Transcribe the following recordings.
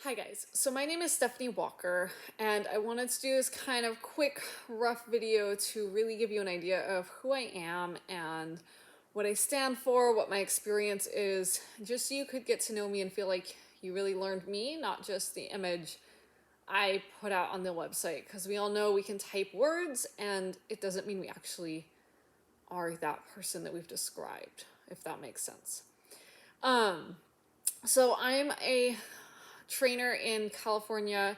Hi guys, so my name is Stephanie Walker and I wanted to do this kind of quick, rough video to really give you an idea of who I am and what I stand for, what my experience is, just so you could get to know me and feel like you really learned me, not just the image I put out on the website, because we all know we can type words and it doesn't mean we actually are that person that we've described, if that makes sense. So I'm a trainer in California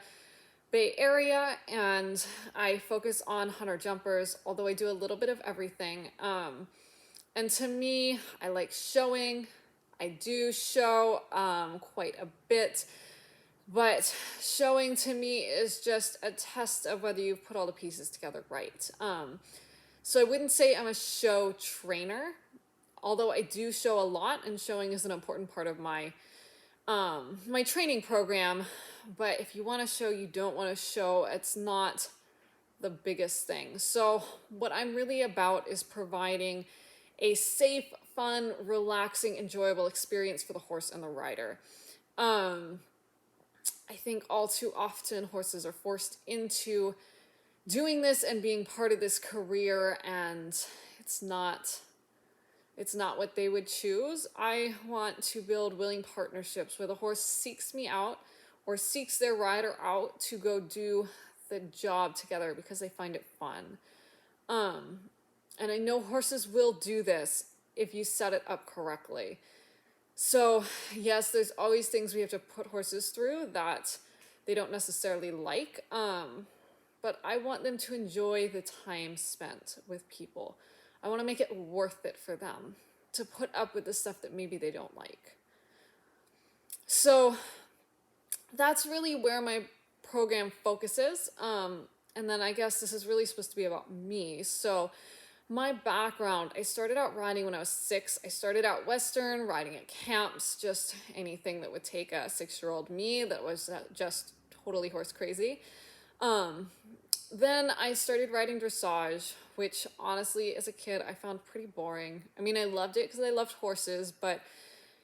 Bay Area and I focus on hunter jumpers, although I do a little bit of everything. And to me, I like showing. I do show quite a bit, but showing to me is just a test of whether you've put all the pieces together right. So I wouldn't say I'm a show trainer, although I do show a lot, and showing is an important part of my my training program. But if you want to show, you don't want to show, it's not the biggest thing. So what I'm really about is providing a safe, fun, relaxing, enjoyable experience for the horse and the rider. I think all too often horses are forced into doing this and being part of this career, and it's not what they would choose. I want to build willing partnerships where the horse seeks me out or seeks their rider out to go do the job together because they find it fun. And I know horses will do this if you set it up correctly. So yes, there's always things we have to put horses through that they don't necessarily like. But I want them to enjoy the time spent with people. I want to make it worth it for them to put up with the stuff that maybe they don't like. So that's really where my program focuses. And then I guess this is really supposed to be about me. So my background, I started out riding when I was 6. I started out Western, riding at camps, just anything that would take a 6-year-old me that was just totally horse crazy. Then I started riding dressage, which honestly, as a kid, I found pretty boring. I mean, I loved it because I loved horses, but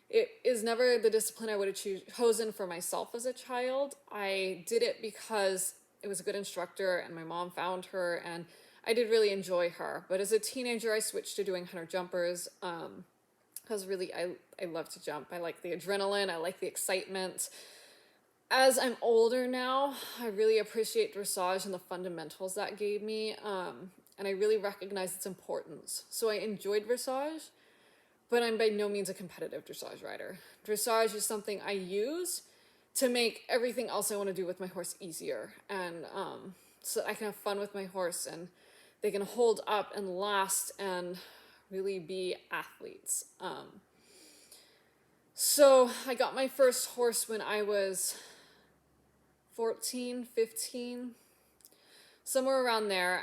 it is never the discipline I would have chosen for myself as a child. I did it because it was a good instructor and my mom found her and I did really enjoy her. But as a teenager, I switched to doing hunter jumpers because really I love to jump. I like the adrenaline. I like the excitement. As I'm older now, I really appreciate dressage and the fundamentals that gave me, and I really recognize its importance. So I enjoyed dressage, but I'm by no means a competitive dressage rider. Dressage is something I use to make everything else I want to do with my horse easier, and so that I can have fun with my horse and they can hold up and last and really be athletes. So I got my first horse when I was 14, 15, somewhere around there.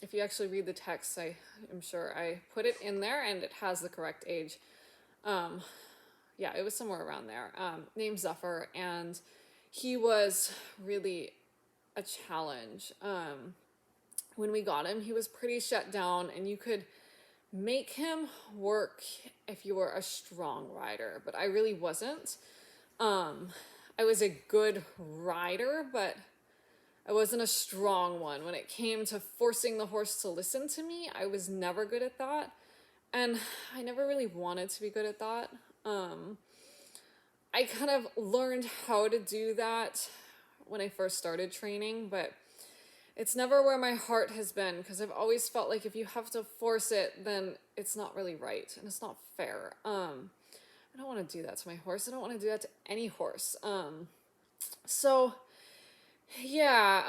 If you actually read the text, I'm sure I put it in there and it has the correct age. Yeah, it was somewhere around there. Named Zephyr, and he was really a challenge. When we got him, he was pretty shut down, and you could make him work if you were a strong rider, but I really wasn't. I was a good rider, but I wasn't a strong one. When it came to forcing the horse to listen to me, I was never good at that. And I never really wanted to be good at that. I kind of learned how to do that when I first started training, but it's never where my heart has been, because I've always felt like if you have to force it, then it's not really right and it's not fair. I don't want to do that to my horse. I don't want to do that to any horse. So yeah,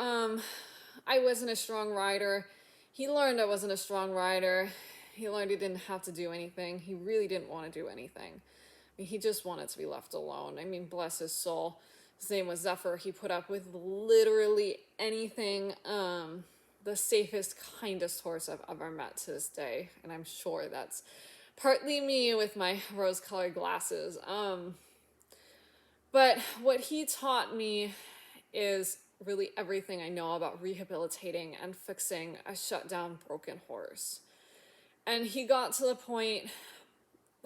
I wasn't a strong rider. He learned I wasn't a strong rider. He learned he didn't have to do anything. He really didn't want to do anything. I mean, he just wanted to be left alone. I mean, bless his soul. His name was Zephyr. He put up with literally anything. The safest, kindest horse I've ever met to this day. And I'm sure that's partly me with my rose-colored glasses. But what he taught me is really everything I know about rehabilitating and fixing a shut down, broken horse. And he got to the point,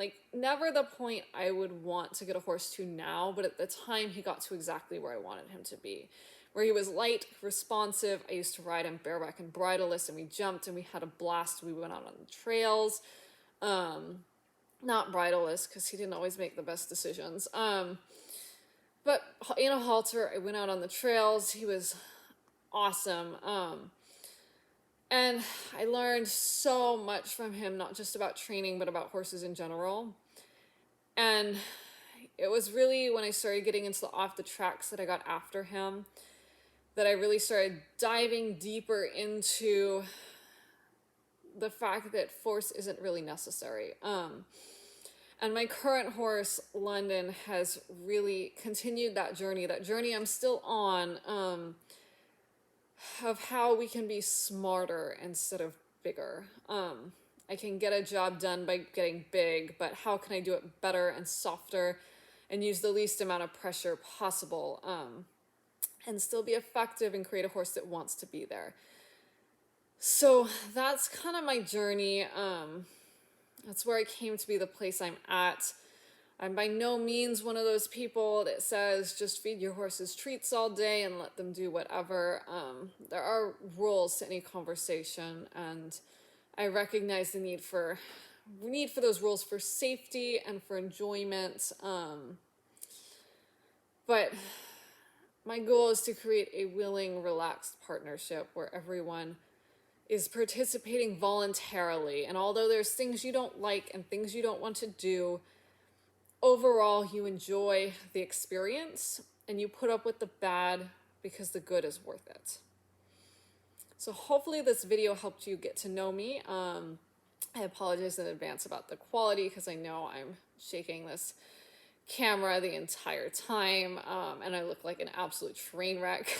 Like, never the point I would want to get a horse to now, but at the time he got to exactly where I wanted him to be. Where he was light, responsive. I used to ride him bareback and bridleless, and we jumped and we had a blast. We went out on the trails. Not bridleless, because he didn't always make the best decisions. But in a halter, I went out on the trails. He was awesome. And I learned so much from him, not just about training, but about horses in general. And it was really when I started getting into the off the tracks that I got after him, that I really started diving deeper into the fact that force isn't really necessary. And my current horse, London, has really continued that journey I'm still on, of how we can be smarter instead of bigger. I can get a job done by getting big, but how can I do it better and softer and use the least amount of pressure possible, and still be effective and create a horse that wants to be there. So that's kind of my journey. That's where I came to be the place I'm at. I'm by no means one of those people that says just feed your horses treats all day and let them do whatever. There are rules to any conversation, and I recognize the need for those rules for safety and for enjoyment. But my goal is to create a willing, relaxed partnership where everyone is participating voluntarily. And although there's things you don't like and things you don't want to do, overall you enjoy the experience and you put up with the bad because the good is worth it. So hopefully this video helped you get to know me. I apologize in advance about the quality because I know I'm shaking this camera the entire time, and I look like an absolute train wreck.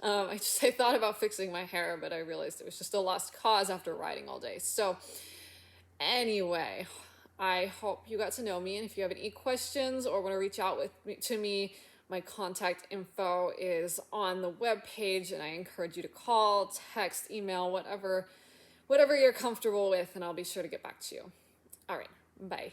I thought about fixing my hair, but I realized it was just a lost cause after riding all day. So anyway, I hope you got to know me, and if you have any questions or want to reach out to me, my contact info is on the webpage, and I encourage you to call, text, email, whatever you're comfortable with, and I'll be sure to get back to you. All right, bye.